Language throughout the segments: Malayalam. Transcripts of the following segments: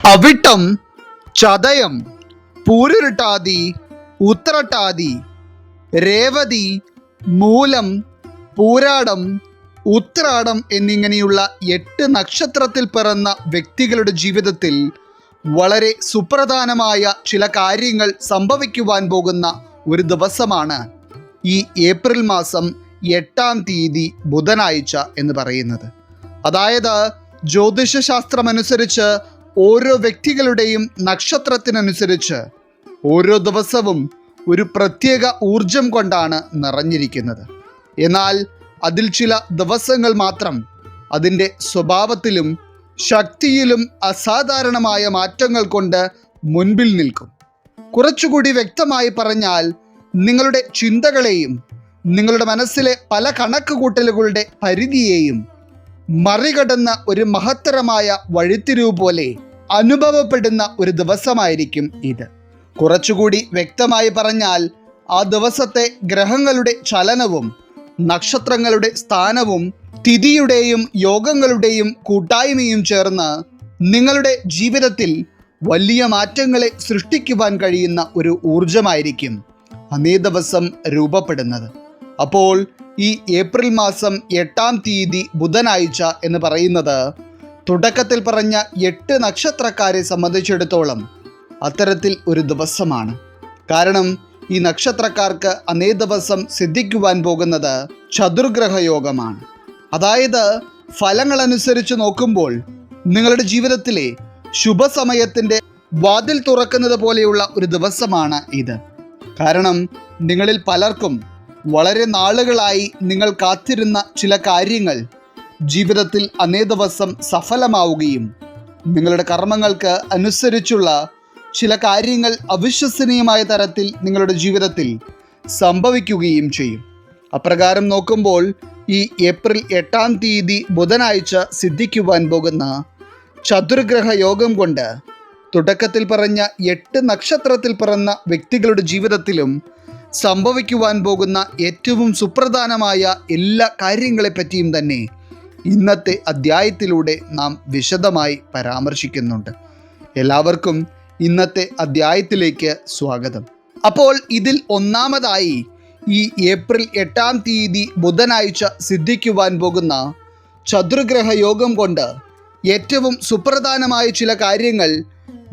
അവിട്ടം, ചതയം, പൂരുരുട്ടാതി, ഉത്രട്ടാതി, രേവതി, മൂലം, പൂരാടം, ഉത്രാടം എന്നിങ്ങനെയുള്ള 8 നക്ഷത്രത്തിൽ പിറന്ന വ്യക്തികളുടെ ജീവിതത്തിൽ വളരെ സുപ്രധാനമായ ചില കാര്യങ്ങൾ സംഭവിക്കുവാൻ പോകുന്ന ഒരു ദിവസമാണ് ഈ ഏപ്രിൽ മാസം 8-ാം തീയതി ബുധനാഴ്ച എന്ന് പറയുന്നത്. അതായത് ജ്യോതിഷശാസ്ത്രമനുസരിച്ച് ഓരോ വ്യക്തികളുടെയും നക്ഷത്രത്തിനനുസരിച്ച് ഓരോ ദിവസവും ഒരു പ്രത്യേക ഊർജം കൊണ്ടാണ് നിറഞ്ഞിരിക്കുന്നത്. എന്നാൽ അതിൽ ചില ദിവസങ്ങൾ മാത്രം അതിൻ്റെ സ്വഭാവത്തിലും ശക്തിയിലും അസാധാരണമായ മാറ്റങ്ങൾ കൊണ്ട് മുൻപിൽ നിൽക്കും. കുറച്ചുകൂടി വ്യക്തമായി പറഞ്ഞാൽ, നിങ്ങളുടെ ചിന്തകളെയും നിങ്ങളുടെ മനസ്സിലെ പല കണക്കുകൂട്ടലുകളുടെ പരിധിയെയും മറികടന്ന ഒരു മഹത്തരമായ വഴിത്തിരിവ് പോലെ അനുഭവപ്പെടുന്ന ഒരു ദിവസമായിരിക്കും ഇത്. കുറച്ചുകൂടി വ്യക്തമായി പറഞ്ഞാൽ, ആ ദിവസത്തെ ഗ്രഹങ്ങളുടെ ചലനവും നക്ഷത്രങ്ങളുടെ സ്ഥാനവും തിഥിയുടെയും യോഗങ്ങളുടെയും കൂട്ടായ്മയും ചേർന്ന് നിങ്ങളുടെ ജീവിതത്തിൽ വലിയ മാറ്റങ്ങളെ സൃഷ്ടിക്കുവാൻ കഴിയുന്ന ഒരു ഊർജമായിരിക്കും അന്നേ ദിവസം രൂപപ്പെടുന്നത്. അപ്പോൾ ഈ ഏപ്രിൽ മാസം 8-ാം തീയതി ബുധനാഴ്ച എന്ന് പറയുന്നത് തുടക്കത്തിൽ പറഞ്ഞ 8 നക്ഷത്രക്കാരെ സംബന്ധിച്ചിടത്തോളം അത്തരത്തിൽ ഒരു ദിവസമാണ്. കാരണം ഈ നക്ഷത്രക്കാർക്ക് അന്നേ ദിവസം സിദ്ധിക്കുവാൻ പോകുന്നത് ചതുർഗ്രഹ യോഗമാണ്. അതായത് ഫലങ്ങളനുസരിച്ച് നോക്കുമ്പോൾ നിങ്ങളുടെ ജീവിതത്തിലെ ശുഭസമയത്തിൻ്റെ വാതിൽ തുറക്കുന്നത് പോലെയുള്ള ഒരു ദിവസമാണ് ഇത്. കാരണം നിങ്ങളിൽ പലർക്കും വളരെ നാളുകളായി നിങ്ങൾ കാത്തിരുന്ന ചില കാര്യങ്ങൾ ജീവിതത്തിൽ അന്നേ ദിവസം സഫലമാവുകയും നിങ്ങളുടെ കർമ്മങ്ങൾക്ക് അനുസരിച്ചുള്ള ചില കാര്യങ്ങൾ അവിശ്വസനീയമായ തരത്തിൽ നിങ്ങളുടെ ജീവിതത്തിൽ സംഭവിക്കുകയും ചെയ്യും. അപ്രകാരം നോക്കുമ്പോൾ ഈ ഏപ്രിൽ 8-ാം തീയതി ബുധനാഴ്ച സിദ്ധിക്കുവാൻ പോകുന്ന ചതുർഗ്രഹ യോഗം കൊണ്ട് തുടക്കത്തിൽ പറഞ്ഞ 8 നക്ഷത്രത്തിൽ പിറന്ന വ്യക്തികളുടെ ജീവിതത്തിലും സംഭവിക്കുവാൻ പോകുന്ന ഏറ്റവും സുപ്രധാനമായ എല്ലാ കാര്യങ്ങളെപ്പറ്റിയും തന്നെ ഇന്നത്തെ അധ്യായത്തിലൂടെ നാം വിശദമായി പരാമർശിക്കുന്നുണ്ട്. എല്ലാവർക്കും ഇന്നത്തെ അധ്യായത്തിലേക്ക് സ്വാഗതം. അപ്പോൾ ഇതിൽ ഒന്നാമതായി ഈ ഏപ്രിൽ 8-ാം തീയതി ബുധനാഴ്ച സിദ്ധിക്കുവാൻ പോകുന്ന ചതുർഗ്രഹ യോഗം കൊണ്ട് ഏറ്റവും സുപ്രധാനമായ ചില കാര്യങ്ങൾ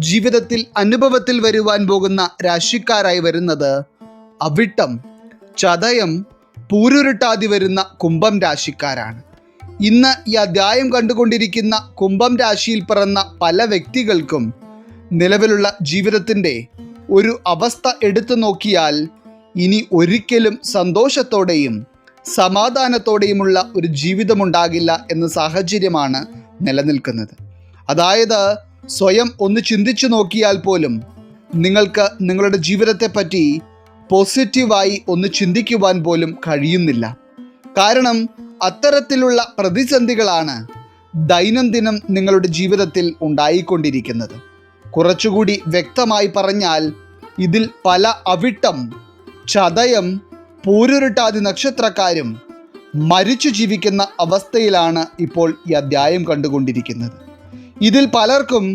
ജീവിതത്തിൽ അനുഭവത്തിൽ വരുവാൻ പോകുന്ന രാശിക്കാരായി വരുന്നത് അവിട്ടം, ചതയം, പൂരുരുട്ടാതി വരുന്ന കുംഭം രാശിക്കാരാണ്. ഇന്ന് ഈ അധ്യായം കണ്ടുകൊണ്ടിരിക്കുന്ന കുംഭം രാശിയിൽ പിറന്ന പല വ്യക്തികൾക്കും നിലവിലുള്ള ജീവിതത്തിൻ്റെ ഒരു അവസ്ഥ എടുത്തു നോക്കിയാൽ ഇനി ഒരിക്കലും സന്തോഷത്തോടെയും സമാധാനത്തോടെയുമുള്ള ഒരു ജീവിതമുണ്ടാകില്ല എന്ന സാഹചര്യമാണ് നിലനിൽക്കുന്നത്. അതായത് സ്വയം ഒന്ന് ചിന്തിച്ചു നോക്കിയാൽ പോലും നിങ്ങൾക്ക് നിങ്ങളുടെ ജീവിതത്തെപ്പറ്റി പോസിറ്റീവായി ഒന്ന് ചിന്തിക്കുവാൻ പോലും കഴിയുന്നില്ല. കാരണം അത്തരത്തിലുള്ള പ്രതിസന്ധികളാണ് ദൈനംദിനം നിങ്ങളുടെ ജീവിതത്തിൽ ഉണ്ടായിക്കൊണ്ടിരിക്കുന്നത്. കുറച്ചുകൂടി വ്യക്തമായി പറഞ്ഞാൽ, ഇതിൽ പല അവിട്ടം, ചതയം, പൂരുരുട്ടാതി നക്ഷത്രക്കാരും മരിച്ചു ജീവിക്കുന്ന അവസ്ഥയിലാണ് ഇപ്പോൾ ഈ അധ്യായം കണ്ടുകൊണ്ടിരിക്കുന്നത്. ഇതിൽ പലർക്കും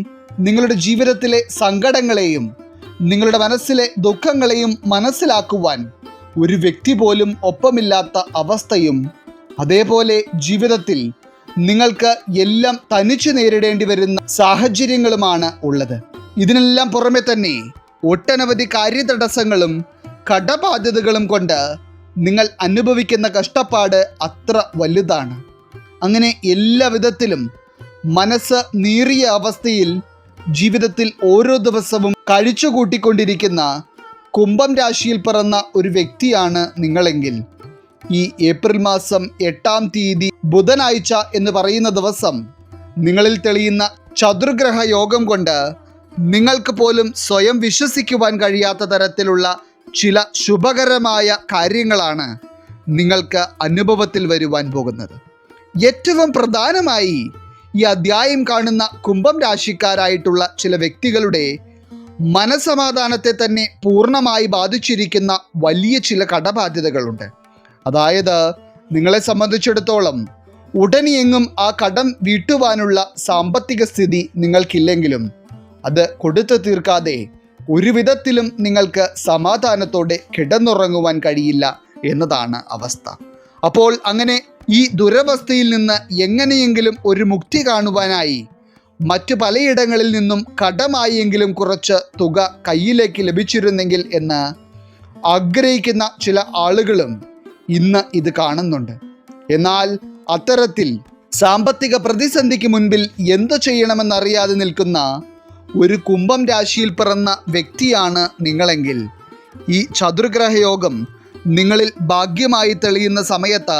നിങ്ങളുടെ ജീവിതത്തിലെ സങ്കടങ്ങളെയും നിങ്ങളുടെ മനസ്സിലെ ദുഃഖങ്ങളെയും മനസ്സിലാക്കുവാൻ ഒരു വ്യക്തി പോലും ഒപ്പമില്ലാത്ത അവസ്ഥയും, അതേപോലെ ജീവിതത്തിൽ നിങ്ങൾക്ക് എല്ലാം തനിച്ച് നേരിടേണ്ടി വരുന്ന സാഹചര്യങ്ങളുമാണ് ഉള്ളത്. ഇതിനെല്ലാം പുറമെ തന്നെ ഒട്ടനവധി കാര്യതടസ്സങ്ങളും കടബാധ്യതകളും കൊണ്ട് നിങ്ങൾ അനുഭവിക്കുന്ന കഷ്ടപ്പാട് അത്ര വലുതാണ്. അങ്ങനെ എല്ലാ വിധത്തിലും മനസ്സ് നീറിയ അവസ്ഥയിൽ ജീവിതത്തിൽ ഓരോ ദിവസവും കഴിച്ചു കൂട്ടിക്കൊണ്ടിരിക്കുന്ന കുംഭം രാശിയിൽ പിറന്ന ഒരു വ്യക്തിയാണ് നിങ്ങളെങ്കിൽ, ഈ ഏപ്രിൽ മാസം 8-ാം തീയതി ബുധനാഴ്ച എന്ന് പറയുന്ന ദിവസം നിങ്ങളിൽ തെളിയുന്ന ചതുർഗ്രഹ യോഗം കൊണ്ട് നിങ്ങൾക്ക് പോലും സ്വയം വിശ്വസിക്കുവാൻ കഴിയാത്ത തരത്തിലുള്ള ചില ശുഭകരമായ കാര്യങ്ങളാണ് നിങ്ങൾക്ക് അനുഭവത്തിൽ വരുവാൻ പോകുന്നത്. ഏറ്റവും പ്രധാനമായി ഈ അധ്യായം കാണുന്ന കുംഭം രാശിക്കാരായിട്ടുള്ള ചില വ്യക്തികളുടെ മനസമാധാനത്തെ തന്നെ പൂർണ്ണമായി ബാധിച്ചിരിക്കുന്ന വലിയ ചില കടബാധ്യതകളുണ്ട്. അതായത് നിങ്ങളെ സംബന്ധിച്ചിടത്തോളം ഉടനെയെങ്ങും ആ കടം വീട്ടുവാനുള്ള സാമ്പത്തിക സ്ഥിതി നിങ്ങൾക്കില്ലെങ്കിലും അത് കൊടുത്തു തീർക്കാതെ ഒരു വിധത്തിലും നിങ്ങൾക്ക് സമാധാനത്തോടെ കിടന്നുറങ്ങുവാൻ കഴിയില്ല എന്നതാണ് അവസ്ഥ. അപ്പോൾ അങ്ങനെ ഈ ദുരവസ്ഥയിൽ നിന്ന് എങ്ങനെയെങ്കിലും ഒരു മുക്തി കാണുവാനായി മറ്റു പലയിടങ്ങളിൽ നിന്നും കടമായെങ്കിലും കുറച്ച് തുക കയ്യിലേക്ക് ലഭിച്ചിരുന്നെങ്കിൽ എന്ന് ആഗ്രഹിക്കുന്ന ചില ആളുകളും ഇന്ന് ഇത് കാണുന്നുണ്ട്. എന്നാൽ അത്തരത്തിൽ സാമ്പത്തിക പ്രതിസന്ധിക്ക് മുൻപിൽ എന്തു ചെയ്യണമെന്നറിയാതെ നിൽക്കുന്ന ഒരു കുംഭം രാശിയിൽ പിറന്ന വ്യക്തിയാണ് നിങ്ങളെങ്കിൽ ഈ ചതുർഗ്രഹയോഗം നിങ്ങളിൽ ഭാഗ്യമായി തെളിയുന്ന സമയത്ത്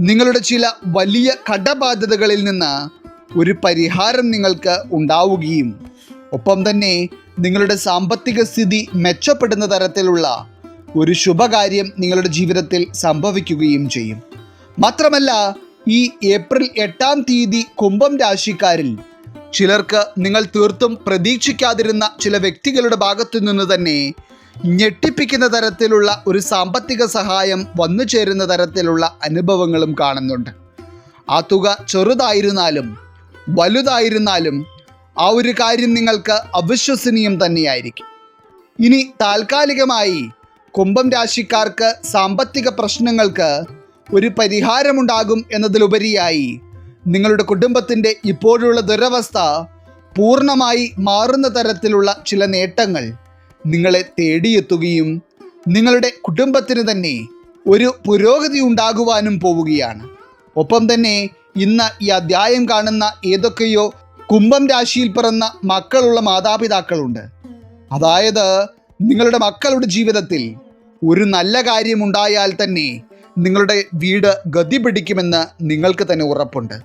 നിങ്ങളുടെ ചില വലിയ കടബാധ്യതകളിൽ നിന്ന് ഒരു പരിഹാരം നിങ്ങൾക്ക് ഉണ്ടാവുകയും ഒപ്പം തന്നെ നിങ്ങളുടെ സാമ്പത്തിക സ്ഥിതി മെച്ചപ്പെടുന്ന തരത്തിലുള്ള ഒരു ശുഭകാര്യം നിങ്ങളുടെ ജീവിതത്തിൽ സംഭവിക്കുകയും ചെയ്യും. മാത്രമല്ല, ഈ ഏപ്രിൽ 8-ാം തീയതി കുംഭം രാശിക്കാരിൽ ചിലർക്ക് നിങ്ങൾ തീർത്തും പ്രതീക്ഷിക്കാതിരുന്ന ചില വ്യക്തികളുടെ ഭാഗത്തു നിന്ന് തന്നെ ഞെട്ടിപ്പിക്കുന്ന തരത്തിലുള്ള ഒരു സാമ്പത്തിക സഹായം വന്നു ചേരുന്ന തരത്തിലുള്ള അനുഭവങ്ങളും കാണുന്നുണ്ട്. ആ തുക ചെറുതായിരുന്നാലും വലുതായിരുന്നാലും ആ ഒരു കാര്യം നിങ്ങൾക്ക് അവിശ്വസനീയം തന്നെയായിരിക്കും. ഇനി താൽക്കാലികമായി കുംഭം രാശിക്കാർക്ക് സാമ്പത്തിക പ്രശ്നങ്ങൾക്ക് ഒരു പരിഹാരമുണ്ടാകും എന്നതിലുപരിയായി നിങ്ങളുടെ കുടുംബത്തിൻ്റെ ഇപ്പോഴുള്ള ദുരവസ്ഥ പൂർണ്ണമായി മാറുന്ന തരത്തിലുള്ള ചില നേട്ടങ്ങൾ നിങ്ങളെ തേടിയെത്തുകയും നിങ്ങളുടെ കുടുംബത്തിന് തന്നെ ഒരു പുരോഗതി ഉണ്ടാകുവാനും പോവുകയാണ്. ഒപ്പം തന്നെ ഇന്ന് ഈ അധ്യായം കാണുന്ന ഏതൊക്കെയോ കുംഭം രാശിയിൽ പിറന്ന മക്കളുള്ള മാതാപിതാക്കളുണ്ട്. അതായത് നിങ്ങളുടെ മക്കളുടെ ജീവിതത്തിൽ ഒരു നല്ല കാര്യമുണ്ടായാൽ തന്നെ നിങ്ങളുടെ വീട് ഗതി പിടിക്കുമെന്ന് നിങ്ങൾക്ക് തന്നെ ഉറപ്പുണ്ട്.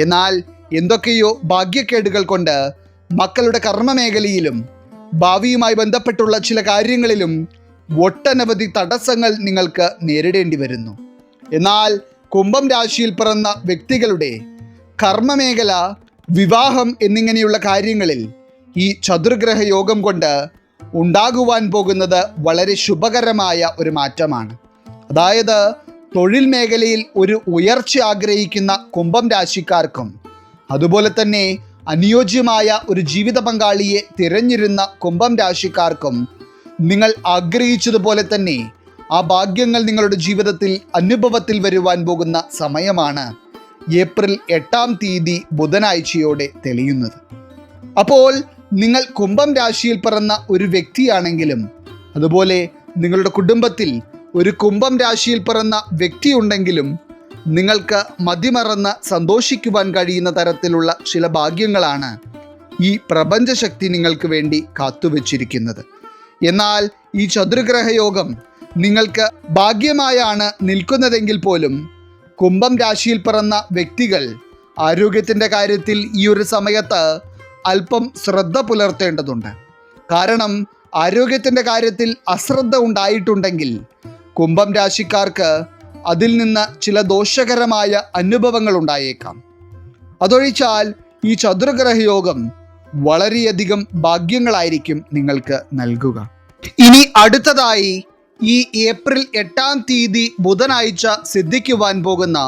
എന്നാൽ എന്തൊക്കെയോ ഭാഗ്യക്കേടുകൾ കൊണ്ട് മക്കളുടെ കർമ്മമേഖലയിലും ഭാവിയുമായി ബന്ധപ്പെട്ടുള്ള ചില കാര്യങ്ങളിലും ഒട്ടനവധി തടസ്സങ്ങൾ നിങ്ങൾക്ക് നേരിടേണ്ടി വരുന്നു. എന്നാൽ കുംഭം രാശിയിൽ പിറന്ന വ്യക്തികളുടെ കർമ്മമേഖല, വിവാഹം എന്നിങ്ങനെയുള്ള കാര്യങ്ങളിൽ ഈ ചതുർഗ്രഹ യോഗം കൊണ്ട് ഉണ്ടാകുവാൻ പോകുന്നത് വളരെ ശുഭകരമായ ഒരു മാറ്റമാണ്. അതായത് തൊഴിൽ മേഖലയിൽ ഒരു ഉയർച്ച ആഗ്രഹിക്കുന്ന കുംഭം രാശിക്കാർക്കും അതുപോലെ തന്നെ അനുയോജ്യമായ ഒരു ജീവിത പങ്കാളിയെ തിരഞ്ഞിരുന്ന കുംഭം രാശിക്കാർക്കും നിങ്ങൾ ആഗ്രഹിച്ചതുപോലെ തന്നെ ആ ഭാഗ്യങ്ങൾ നിങ്ങളുടെ ജീവിതത്തിൽ അനുഭവത്തിൽ വരുവാൻ പോകുന്ന സമയമാണ് ഏപ്രിൽ 8-ാം തീയതി ബുധനാഴ്ചയോടെ തെളിയുന്നത്. അപ്പോൾ നിങ്ങൾ കുംഭം രാശിയിൽ പിറന്ന ഒരു വ്യക്തിയാണെങ്കിലും അതുപോലെ നിങ്ങളുടെ കുടുംബത്തിൽ ഒരു കുംഭം രാശിയിൽ പിറന്ന വ്യക്തിയുണ്ടെങ്കിലും നിങ്ങൾക്ക് മതിമറന്ന് സന്തോഷിക്കുവാൻ കഴിയുന്ന തരത്തിലുള്ള ചില ഭാഗ്യങ്ങളാണ് ഈ പ്രപഞ്ചശക്തി നിങ്ങൾക്ക് വേണ്ടി കാത്തുവച്ചിരിക്കുന്നത്. എന്നാൽ ഈ ചതുർഗ്രഹയോഗം നിങ്ങൾക്ക് ഭാഗ്യമായാണ് നിൽക്കുന്നതെങ്കിൽ പോലും കുംഭം രാശിയിൽ പിറന്ന വ്യക്തികൾ ആരോഗ്യത്തിൻ്റെ കാര്യത്തിൽ ഈ ഒരു സമയത്ത് അല്പം ശ്രദ്ധ പുലർത്തേണ്ടതുണ്ട്. കാരണം ആരോഗ്യത്തിൻ്റെ കാര്യത്തിൽ അശ്രദ്ധ ഉണ്ടായിട്ടുണ്ടെങ്കിൽ കുംഭം രാശിക്കാർക്ക് അതിൽ നിന്ന് ചില ദോഷകരമായ അനുഭവങ്ങൾ ഉണ്ടായേക്കാം. അതൊഴിച്ചാൽ ഈ ചതുർഗ്രഹയോഗം വളരെയധികം ഭാഗ്യങ്ങളായിരിക്കും നിങ്ങൾക്ക് നൽകുക. ഇനി അടുത്തതായി ഈ ഏപ്രിൽ 8-ാം തീയതി ബുധനാഴ്ച സിദ്ധിക്കുവാൻ പോകുന്ന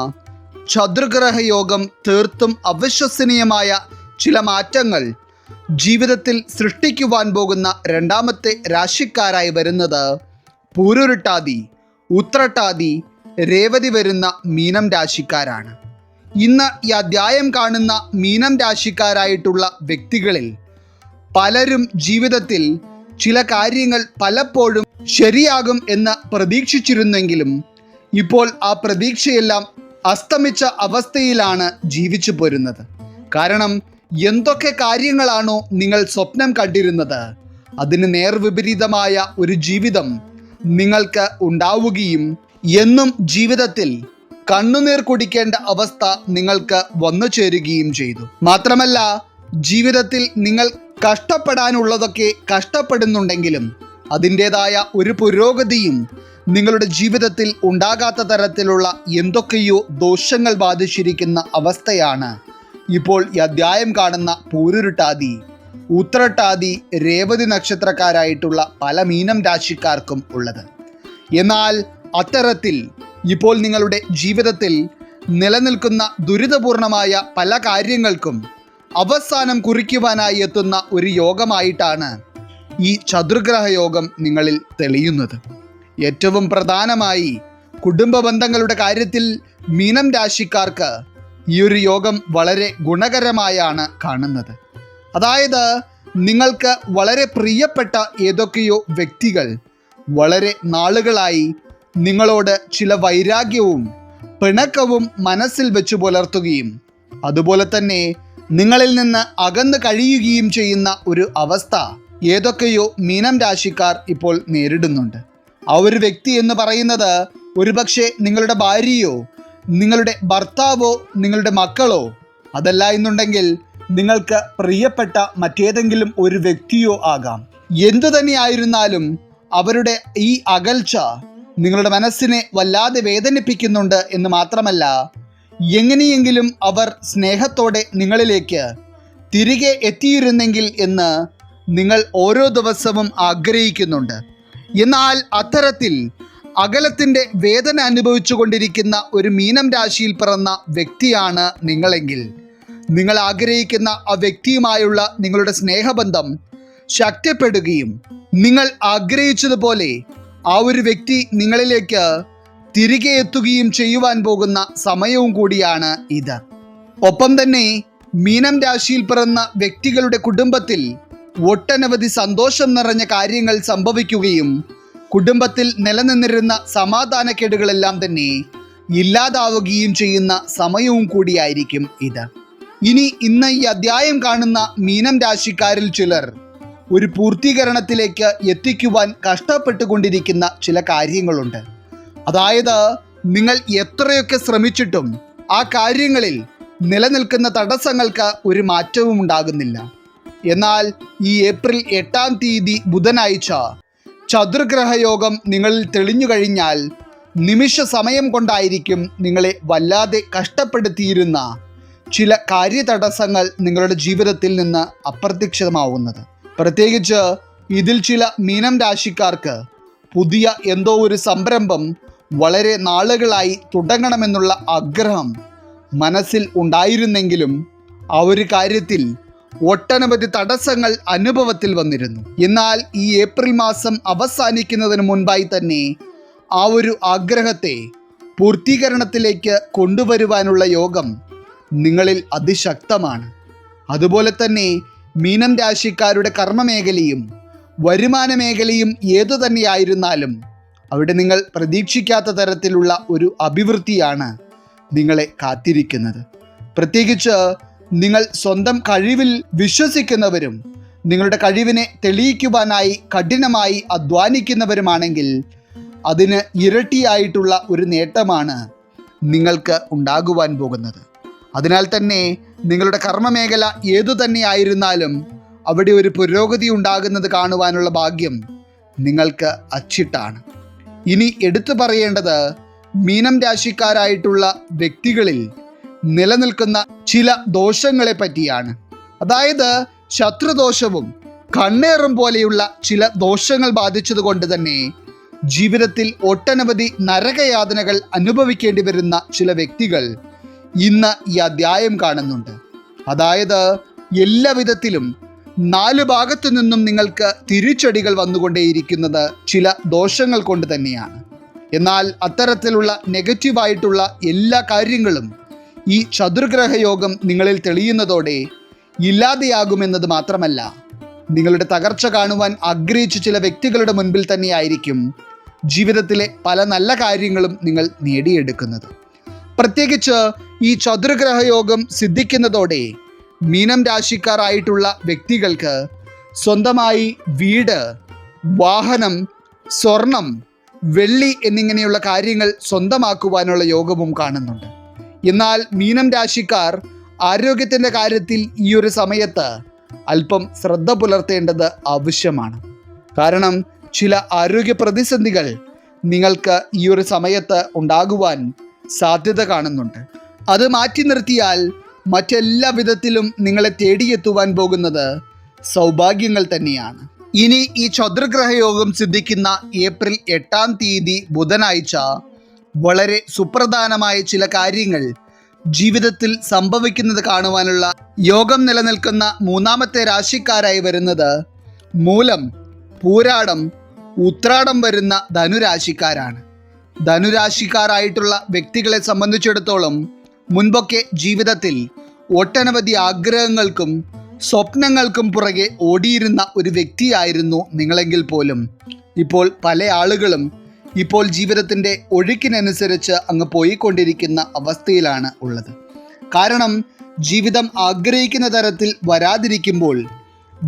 ചതുർഗ്രഹയോഗം തീർത്തും അവിശ്വസനീയമായ ചില മാറ്റങ്ങൾ ജീവിതത്തിൽ സൃഷ്ടിക്കുവാൻ പോകുന്ന രണ്ടാമത്തെ രാശിക്കാരായി വരുന്നത് പൂരുരുട്ടാതി, ഉത്രട്ടാതി, രേവതി വരുന്ന മീനം രാശിക്കാരാണ്. ഇന്ന് ഈ അധ്യായം കാണുന്ന മീനം രാശിക്കാരായിട്ടുള്ള വ്യക്തികളിൽ പലരും ജീവിതത്തിൽ ചില കാര്യങ്ങൾ പലപ്പോഴും ശരിയാകും എന്ന് പ്രതീക്ഷിച്ചിരുന്നെങ്കിലും ഇപ്പോൾ ആ പ്രതീക്ഷയെല്ലാം അസ്തമിച്ച അവസ്ഥയിലാണ് ജീവിച്ചു പോരുന്നത്. കാരണം എന്തൊക്കെ കാര്യങ്ങളാണോ നിങ്ങൾ സ്വപ്നം കണ്ടിരുന്നത് അതിന് നേർവിപരീതമായ ഒരു ജീവിതം നിങ്ങൾക്ക് ഉണ്ടാവുകയും എന്നും ജീവിതത്തിൽ കണ്ണുനീർ കുടിക്കേണ്ട അവസ്ഥ നിങ്ങൾക്ക് വന്നു ചേരുകയും ചെയ്തു. മാത്രമല്ല, ജീവിതത്തിൽ നിങ്ങൾ കഷ്ടപ്പെടാനുള്ളതൊക്കെ കഷ്ടപ്പെടുന്നുണ്ടെങ്കിലും അതിൻ്റെതായ ഒരു പുരോഗതിയും നിങ്ങളുടെ ജീവിതത്തിൽ ഉണ്ടാകാത്ത തരത്തിലുള്ള എന്തൊക്കെയോ ദോഷങ്ങൾ ബാധിച്ചിരിക്കുന്ന അവസ്ഥയാണ് ഇപ്പോൾ ഈ അധ്യായം കാണുന്ന പൂരുരുട്ടാതി, ഉത്രട്ടാതി, രേവതി നക്ഷത്രക്കാരായിട്ടുള്ള പല മീനം രാശിക്കാർക്കും ഉള്ളത്. എന്നാൽ അത്തരത്തിൽ ഇപ്പോൾ നിങ്ങളുടെ ജീവിതത്തിൽ നിലനിൽക്കുന്ന ദുരിതപൂർണമായ പല കാര്യങ്ങൾക്കും അവസാനം കുറിക്കുവാനായി എത്തുന്ന ഒരു യോഗമായിട്ടാണ് ഈ ചതുർഗ്രഹ യോഗം നിങ്ങളിൽ തെളിയുന്നത്. ഏറ്റവും പ്രധാനമായി കുടുംബ ബന്ധങ്ങളുടെ കാര്യത്തിൽ മീനം രാശിക്കാർക്ക് ഈ ഒരു യോഗം വളരെ ഗുണകരമായാണ് കാണുന്നത്. അതായത് നിങ്ങൾക്ക് വളരെ പ്രിയപ്പെട്ട ഏതൊക്കെയോ വ്യക്തികൾ വളരെ നാളുകളായി നിങ്ങളോട് ചില വൈരാഗ്യവും പിണക്കവും മനസ്സിൽ വെച്ച് പുലർത്തുകയും അതുപോലെ തന്നെ നിങ്ങളിൽ നിന്ന് അകന്നു കഴിയുകയും ചെയ്യുന്ന ഒരു അവസ്ഥ ഏതൊക്കെയോ മീനം രാശിക്കാർ ഇപ്പോൾ നേരിടുന്നുണ്ട്. ആ ഒരു വ്യക്തി എന്ന് പറയുന്നത് ഒരുപക്ഷെ നിങ്ങളുടെ ഭാര്യയോ നിങ്ങളുടെ ഭർത്താവോ നിങ്ങളുടെ മക്കളോ, അതല്ല എന്നുണ്ടെങ്കിൽ നിങ്ങൾക്ക് പ്രിയപ്പെട്ട മറ്റേതെങ്കിലും ഒരു വ്യക്തിയോ ആകാം. എന്തു തന്നെയായിരുന്നാലും അവരുടെ ഈ അകൽച്ച നിങ്ങളുടെ മനസ്സിനെ വല്ലാതെ വേദനിപ്പിക്കുന്നുണ്ട് എന്ന് മാത്രമല്ല, എങ്ങനെയെങ്കിലും അവർ സ്നേഹത്തോടെ നിങ്ങളിലേക്ക് തിരികെ എത്തിയിരുന്നെങ്കിൽ എന്ന് നിങ്ങൾ ഓരോ ദിവസവും ആഗ്രഹിക്കുന്നുണ്ട്. എന്നാൽ അത്തരത്തിൽ അകലത്തിൻ്റെ വേദന അനുഭവിച്ചു കൊണ്ടിരിക്കുന്ന ഒരു മീനം രാശിയിൽ പിറന്ന വ്യക്തിയാണ് നിങ്ങളെങ്കിൽ, നിങ്ങൾ ആഗ്രഹിക്കുന്ന ആ വ്യക്തിയുമായുള്ള നിങ്ങളുടെ സ്നേഹബന്ധം ശക്തിപ്പെടുകയും നിങ്ങൾ ആഗ്രഹിച്ചതുപോലെ ആ ഒരു വ്യക്തി നിങ്ങളിലേക്ക് തിരികെ എത്തുകയും ചെയ്യുവാൻ പോകുന്ന സമയവും കൂടിയാണ് ഇത്. ഒപ്പം തന്നെ മീനം രാശിയിൽ പിറന്ന വ്യക്തികളുടെ കുടുംബത്തിൽ ഒട്ടനവധി സന്തോഷം നിറഞ്ഞ കാര്യങ്ങൾ സംഭവിക്കുകയും കുടുംബത്തിൽ നിലനിന്നിരുന്ന സമാധാനക്കേടുകളെല്ലാം തന്നെ ഇല്ലാതാവുകയും ചെയ്യുന്ന സമയവും കൂടിയായിരിക്കും ഇത്. ഇന്ന് ഈ അധ്യായം കാണുന്ന മീനം രാശിക്കാരിൽ ചിലർ ഒരു പൂർത്തീകരണത്തിലേക്ക് എത്തിക്കുവാൻ കഷ്ടപ്പെട്ടുകൊണ്ടിരിക്കുന്ന ചില കാര്യങ്ങളുണ്ട്. അതായത് നിങ്ങൾ എത്രയൊക്കെ ശ്രമിച്ചിട്ടും ആ കാര്യങ്ങളിൽ നിലനിൽക്കുന്ന തടസ്സങ്ങൾക്ക് ഒരു മാറ്റവും ഉണ്ടാകുന്നില്ല. എന്നാൽ ഈ ഏപ്രിൽ 8-ാം തീയതി ബുധനാഴ്ച ചതുർഗ്രഹ യോഗം നിങ്ങളിൽ തെളിഞ്ഞു കഴിഞ്ഞാൽ നിമിഷ സമയം കൊണ്ടായിരിക്കും നിങ്ങളെ വല്ലാതെ കഷ്ടപ്പെടുത്തിയിരുന്ന ചില കാര്യതടസ്സങ്ങൾ നിങ്ങളുടെ ജീവിതത്തിൽ നിന്ന് അപ്രത്യക്ഷമാവുന്നത്. പ്രത്യേകിച്ച് ഇതിൽ ചില മീനം രാശിക്കാർക്ക് പുതിയ എന്തോ ഒരു സംരംഭം വളരെ നാളുകളായി തുടങ്ങണമെന്നുള്ള ആഗ്രഹം മനസ്സിൽ ഉണ്ടായിരുന്നെങ്കിലും ആ ഒരു കാര്യത്തിൽ ഒട്ടനവധി തടസ്സങ്ങൾ അനുഭവത്തിൽ വന്നിരുന്നു. എന്നാൽ ഈ ഏപ്രിൽ മാസം അവസാനിക്കുന്നതിന് മുൻപായി തന്നെ ആ ഒരു ആഗ്രഹത്തെ പൂർത്തീകരണത്തിലേക്ക് കൊണ്ടുവരുവാനുള്ള യോഗം നിങ്ങളിൽ അതിശക്തമാണ്. അതുപോലെ തന്നെ മീനം രാശിക്കാരുടെ കർമ്മമേഖലയും വരുമാന മേഖലയും ഏതു തന്നെയായിരുന്നാലും അവിടെ നിങ്ങൾ പ്രതീക്ഷിക്കാത്ത തരത്തിലുള്ള ഒരു അഭിവൃദ്ധിയാണ് നിങ്ങളെ കാത്തിരിക്കുന്നത്. പ്രത്യേകിച്ച് നിങ്ങൾ സ്വന്തം കഴിവിൽ വിശ്വസിക്കുന്നവരും നിങ്ങളുടെ കഴിവിനെ തെളിയിക്കുവാനായി കഠിനമായി അധ്വാനിക്കുന്നവരുമാണെങ്കിൽ അതിന് ഇരട്ടിയായിട്ടുള്ള ഒരു നേട്ടമാണ് നിങ്ങൾക്ക് ഉണ്ടാകുവാൻ പോകുന്നത്. അതിനാൽ തന്നെ നിങ്ങളുടെ കർമ്മമേഖല ഏതു തന്നെയായിരുന്നാലും അവിടെ ഒരു പുരോഗതി ഉണ്ടാകുന്നത് കാണുവാനുള്ള ഭാഗ്യം നിങ്ങൾക്ക് അച്ചിട്ടാണ്. ഇനി എടുത്തു പറയേണ്ടത് മീനം രാശിക്കാരായിട്ടുള്ള വ്യക്തികളിൽ നിലനിൽക്കുന്ന ചില ദോഷങ്ങളെ പറ്റിയാണ്. അതായത് ശത്രുദോഷവും കണ്ണേറും പോലെയുള്ള ചില ദോഷങ്ങൾ ബാധിച്ചത് കൊണ്ട് തന്നെ ജീവിതത്തിൽ ഒട്ടനവധി നരകയാതനകൾ അനുഭവിക്കേണ്ടി വരുന്ന ചില വ്യക്തികൾ ഇന്ന് ഈ അധ്യായം കാണുന്നുണ്ട്. അതായത് എല്ലാ വിധത്തിലും 4 ഭാഗത്തു നിന്നും നിങ്ങൾക്ക് തിരിച്ചടികൾ വന്നുകൊണ്ടേയിരിക്കുന്നത് ചില ദോഷങ്ങൾ കൊണ്ട് തന്നെയാണ്. എന്നാൽ അത്തരത്തിലുള്ള നെഗറ്റീവായിട്ടുള്ള എല്ലാ കാര്യങ്ങളും ഈ ചതുർഗ്രഹ യോഗം നിങ്ങളിൽ തെളിയുന്നതോടെ ഇല്ലാതെയാകുമെന്നത് മാത്രമല്ല, നിങ്ങളുടെ തകർച്ച കാണുവാൻ ആഗ്രഹിച്ച ചില വ്യക്തികളുടെ മുൻപിൽ തന്നെയായിരിക്കും ജീവിതത്തിലെ പല നല്ല കാര്യങ്ങളും നിങ്ങൾ നേടിയെടുക്കുന്നത്. പ്രത്യേകിച്ച് ഈ ചതുർഗ്രഹ യോഗം സിദ്ധിക്കുന്നതോടെ മീനം രാശിക്കാരായിട്ടുള്ള വ്യക്തികൾക്ക് സ്വന്തമായി വീട്, വാഹനം, സ്വർണം, വെള്ളി എന്നിങ്ങനെയുള്ള കാര്യങ്ങൾ സ്വന്തമാക്കുവാനുള്ള യോഗവും കാണുന്നുണ്ട്. എന്നാൽ മീനം രാശിക്കാർ ആരോഗ്യത്തിൻ്റെ കാര്യത്തിൽ ഈ ഒരു സമയത്ത് അല്പം ശ്രദ്ധ പുലർത്തേണ്ടത് ആവശ്യമാണ്. കാരണം ചില ആരോഗ്യ പ്രതിസന്ധികൾ നിങ്ങൾക്ക് ഈ ഒരു സമയത്ത് ഉണ്ടാകുവാൻ സാധ്യത കാണുന്നുണ്ട്. അത് മാറ്റി നിർത്തിയാൽ മറ്റെല്ലാ വിധത്തിലും നിങ്ങളെ തേടിയെത്തുവാൻ പോകുന്നത് സൗഭാഗ്യങ്ങൾ തന്നെയാണ്. ഇനി ഈ ചതുർഗ്രഹ യോഗം സിദ്ധിക്കുന്ന ഏപ്രിൽ 8-ാം തീയതി ബുധനാഴ്ച വളരെ സുപ്രധാനമായ ചില കാര്യങ്ങൾ ജീവിതത്തിൽ സംഭവിക്കുന്നത് കാണുവാനുള്ള യോഗം നിലനിൽക്കുന്ന മൂന്നാമത്തെ രാശിക്കാരായി വരുന്നത് മൂലം, പൂരാടം, ഉത്രാടം വരുന്ന ധനുരാശിക്കാരാണ്. ധനുരാശിക്കാരായിട്ടുള്ള വ്യക്തികളെ സംബന്ധിച്ചിടത്തോളം മുൻപൊക്കെ ജീവിതത്തിൽ ഒട്ടനവധി ആഗ്രഹങ്ങൾക്കും സ്വപ്നങ്ങൾക്കും പുറകെ ഓടിയിരുന്ന ഒരു വ്യക്തിയായിരുന്നു നിങ്ങളെങ്കിൽ പോലും ഇപ്പോൾ പല ആളുകളും ഇപ്പോൾ ജീവിതത്തിൻ്റെ ഒഴുക്കിനനുസരിച്ച് അങ്ങ് പോയിക്കൊണ്ടിരിക്കുന്ന അവസ്ഥയിലാണ് ഉള്ളത്. കാരണം ജീവിതം ആഗ്രഹിക്കുന്ന തരത്തിൽ വരാതിരിക്കുമ്പോൾ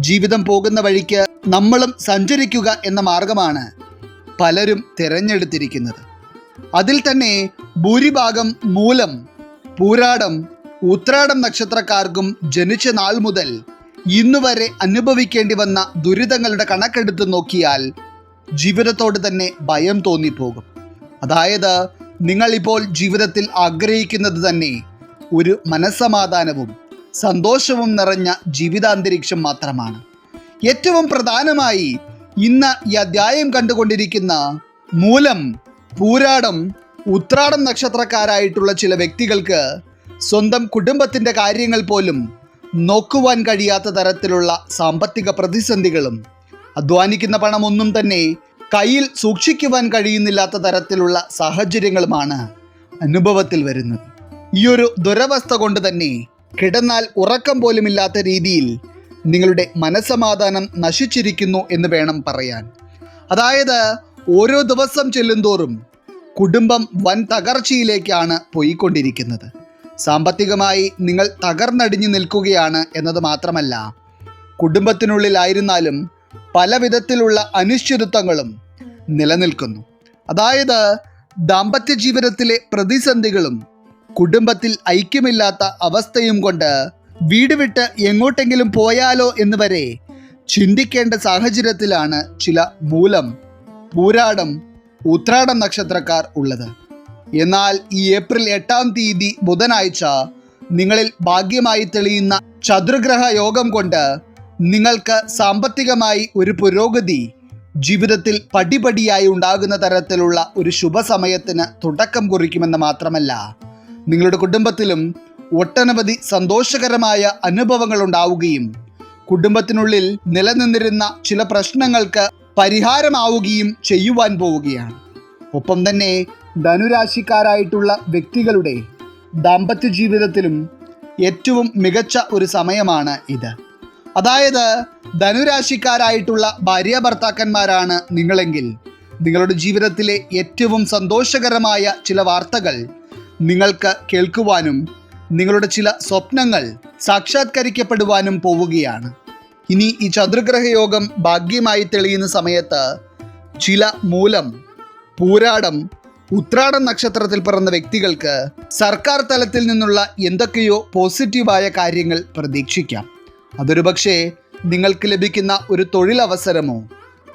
ജീവിതം പോകുന്ന വഴിക്ക് നമ്മളും സഞ്ചരിക്കുക എന്ന മാർഗമാണ് പലരും തിരഞ്ഞെടുത്തിരിക്കുന്നത്. അതിൽ തന്നെ ഭൂരിഭാഗം മൂലം, പൂരാടം, ഉത്രാടം നക്ഷത്രക്കാർക്കും ജനിച്ച നാൾ മുതൽ ഇന്നുവരെ അനുഭവിക്കേണ്ടി വന്ന ദുരിതങ്ങളുടെ കണക്കെടുത്ത് നോക്കിയാൽ ജീവിതത്തോട് തന്നെ ഭയം തോന്നിപ്പോകും. അതായത് നിങ്ങളിപ്പോൾ ജീവിതത്തിൽ ആഗ്രഹിക്കുന്നത് തന്നെ ഒരു മനസ്സമാധാനവും സന്തോഷവും നിറഞ്ഞ ജീവിതാന്തരീക്ഷം മാത്രമാണ്. ഏറ്റവും പ്രധാനമായി ഇന്ന് ഈ അധ്യായം കണ്ടുകൊണ്ടിരിക്കുന്ന മൂലം, പൂരാടം, ഉത്രാടം നക്ഷത്രക്കാരായിട്ടുള്ള ചില വ്യക്തികൾക്ക് സ്വന്തം കുടുംബത്തിൻ്റെ കാര്യങ്ങൾ പോലും നോക്കുവാൻ കഴിയാത്ത തരത്തിലുള്ള സാമ്പത്തിക പ്രതിസന്ധികളും അധ്വാനിക്കുന്ന പണമൊന്നും തന്നെ കയ്യിൽ സൂക്ഷിക്കുവാൻ കഴിയുന്നില്ലാത്ത തരത്തിലുള്ള സാഹചര്യങ്ങളുമാണ് അനുഭവത്തിൽ വരുന്നത്. ഈ ഒരു ദുരവസ്ഥ കൊണ്ട് തന്നെ കിടന്നാൽ ഉറക്കം പോലുമില്ലാത്ത രീതിയിൽ നിങ്ങളുടെ മനസ്സമാധാനം നശിച്ചിരിക്കുന്നു എന്ന് വേണം പറയാൻ. അതായത് ഓരോ ദിവസം ചെല്ലുന്തോറും കുടുംബം വൻ തകർച്ചയിലേക്കാണ് പോയിക്കൊണ്ടിരിക്കുന്നത്. സാമ്പത്തികമായി നിങ്ങൾ തകർന്നടിഞ്ഞു നിൽക്കുകയാണ് എന്നത് മാത്രമല്ല, കുടുംബത്തിനുള്ളിലായിരുന്നാലും പല വിധത്തിലുള്ള അനിശ്ചിതത്വങ്ങളും നിലനിൽക്കുന്നു. അതായത് ദാമ്പത്യ ജീവിതത്തിലെ പ്രതിസന്ധികളും കുടുംബത്തിൽ ഐക്യമില്ലാത്ത അവസ്ഥയും കൊണ്ട് വീട് വിട്ട് എങ്ങോട്ടെങ്കിലും പോയാലോ എന്ന് വരെ ചിന്തിക്കേണ്ട സാഹചര്യത്തിലാണ് ചില മൂലം, പൂരാടം, ഉത്രാടം നക്ഷത്രക്കാർ ഉള്ളത്. എന്നാൽ ഈ ഏപ്രിൽ 8-ാം തീയതി ബുധനാഴ്ച നിങ്ങളിൽ ഭാഗ്യമായി തെളിയുന്ന ചതുർഗ്രഹ യോഗം കൊണ്ട് നിങ്ങൾക്ക് സാമ്പത്തികമായി ഒരു പുരോഗതി ജീവിതത്തിൽ പടിപടിയായി ഉണ്ടാകുന്ന തരത്തിലുള്ള ഒരു ശുഭസമയത്തിന് തുടക്കം കുറിക്കുമെന്ന് മാത്രമല്ല, നിങ്ങളുടെ കുടുംബത്തിലും ഒട്ടനവധി സന്തോഷകരമായ അനുഭവങ്ങൾ ഉണ്ടാവുകയും കുടുംബത്തിനുള്ളിൽ നിലനിന്നിരുന്ന ചില പ്രശ്നങ്ങൾക്ക് പരിഹാരമാവുകയും ചെയ്യുവാൻ പോവുകയാണ്. ഒപ്പം തന്നെ ധനുരാശിക്കാരായിട്ടുള്ള വ്യക്തികളുടെ ദാമ്പത്യ ജീവിതത്തിലും ഏറ്റവും മികച്ച ഒരു സമയമാണ് ഇത്. അതായത് ധനുരാശിക്കാരായിട്ടുള്ള ഭാര്യ ഭർത്താക്കന്മാരാണ് നിങ്ങളെങ്കിൽ നിങ്ങളുടെ ജീവിതത്തിലെ ഏറ്റവും സന്തോഷകരമായ ചില വാർത്തകൾ നിങ്ങൾക്ക് കേൾക്കുവാനും നിങ്ങളുടെ ചില സ്വപ്നങ്ങൾ സാക്ഷാത്കരിക്കപ്പെടുവാനും പോവുകയാണ്. ഇനി ഈ ചതുർഗ്രഹ യോഗം ഭാഗ്യമായി തെളിയുന്ന സമയത്ത് ചില മൂലം, പൂരാടം, ഉത്രാടം നക്ഷത്രത്തിൽ പിറന്ന വ്യക്തികൾക്ക് സർക്കാർ തലത്തിൽ നിന്നുള്ള എന്തൊക്കെയോ പോസിറ്റീവായ കാര്യങ്ങൾ പ്രതീക്ഷിക്കാം. അതൊരു പക്ഷേ നിങ്ങൾക്ക് ലഭിക്കുന്ന ഒരു തൊഴിലവസരമോ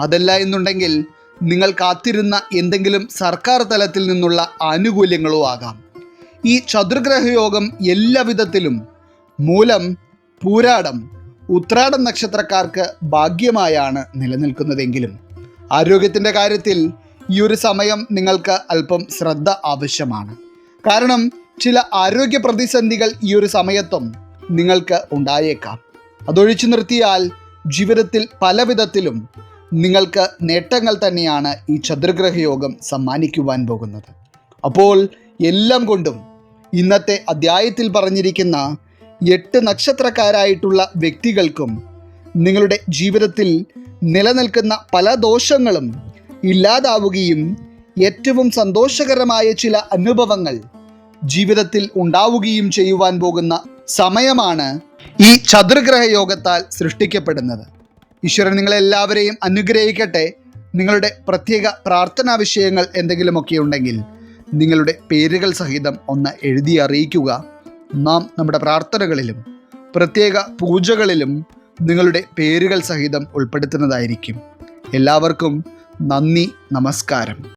അതല്ല എന്നുണ്ടെങ്കിൽ നിങ്ങൾ കാത്തിരുന്ന എന്തെങ്കിലും സർക്കാർ തലത്തിൽ നിന്നുള്ള ആനുകൂല്യങ്ങളോ ആകാം. ഈ ചതുർഗ്രഹ യോഗം എല്ലാ വിധത്തിലും മൂലം, പൂരാടം, ഉത്രാടം നക്ഷത്രക്കാർക്ക് ഭാഗ്യമായാണ് നിലനിൽക്കുന്നതെങ്കിലും ആരോഗ്യത്തിൻ്റെ കാര്യത്തിൽ ഈ ഒരു സമയം നിങ്ങൾക്ക് അല്പം ശ്രദ്ധ ആവശ്യമാണ്. കാരണം ചില ആരോഗ്യ പ്രതിസന്ധികൾ ഈ ഒരു സമയത്തും നിങ്ങൾക്ക് ഉണ്ടായേക്കാം. അതൊഴിച്ചു നിർത്തിയാൽ ജീവിതത്തിൽ പല വിധത്തിലും നിങ്ങൾക്ക് നേട്ടങ്ങൾ തന്നെയാണ് ഈ ചതുർഗ്രഹ യോഗം സമ്മാനിക്കുവാൻ പോകുന്നത്. അപ്പോൾ എല്ലാം കൊണ്ടും ഇന്നത്തെ അധ്യായത്തിൽ പറഞ്ഞിരിക്കുന്ന 8 നക്ഷത്രക്കാരായിട്ടുള്ള വ്യക്തികൾക്കും നിങ്ങളുടെ ജീവിതത്തിൽ നിലനിൽക്കുന്ന പല ദോഷങ്ങളും ഇല്ലാതാവുകയും ഏറ്റവും സന്തോഷകരമായ ചില അനുഭവങ്ങൾ ജീവിതത്തിൽ ഉണ്ടാവുകയും ചെയ്യുവാൻ പോകുന്ന സമയമാണ് ഈ ചതുർഗ്രഹ യോഗത്താൽ സൃഷ്ടിക്കപ്പെടുന്നത്. ഈശ്വരൻ നിങ്ങളെല്ലാവരെയും അനുഗ്രഹിക്കട്ടെ. നിങ്ങളുടെ പ്രത്യേക പ്രാർത്ഥനാ വിഷയങ്ങൾ എന്തെങ്കിലുമൊക്കെ ഉണ്ടെങ്കിൽ നിങ്ങളുടെ പേരുകൾ സഹിതം ഒന്ന് എഴുതി അറിയിക്കുക. നാം നമ്മുടെ പ്രാർത്ഥനകളിലും പ്രത്യേക പൂജകളിലും നിങ്ങളുടെ പേരുകൾ സഹിതം ഉൾപ്പെടുത്തുന്നതായിരിക്കും. എല്ലാവർക്കും നന്ദി, നമസ്കാരം.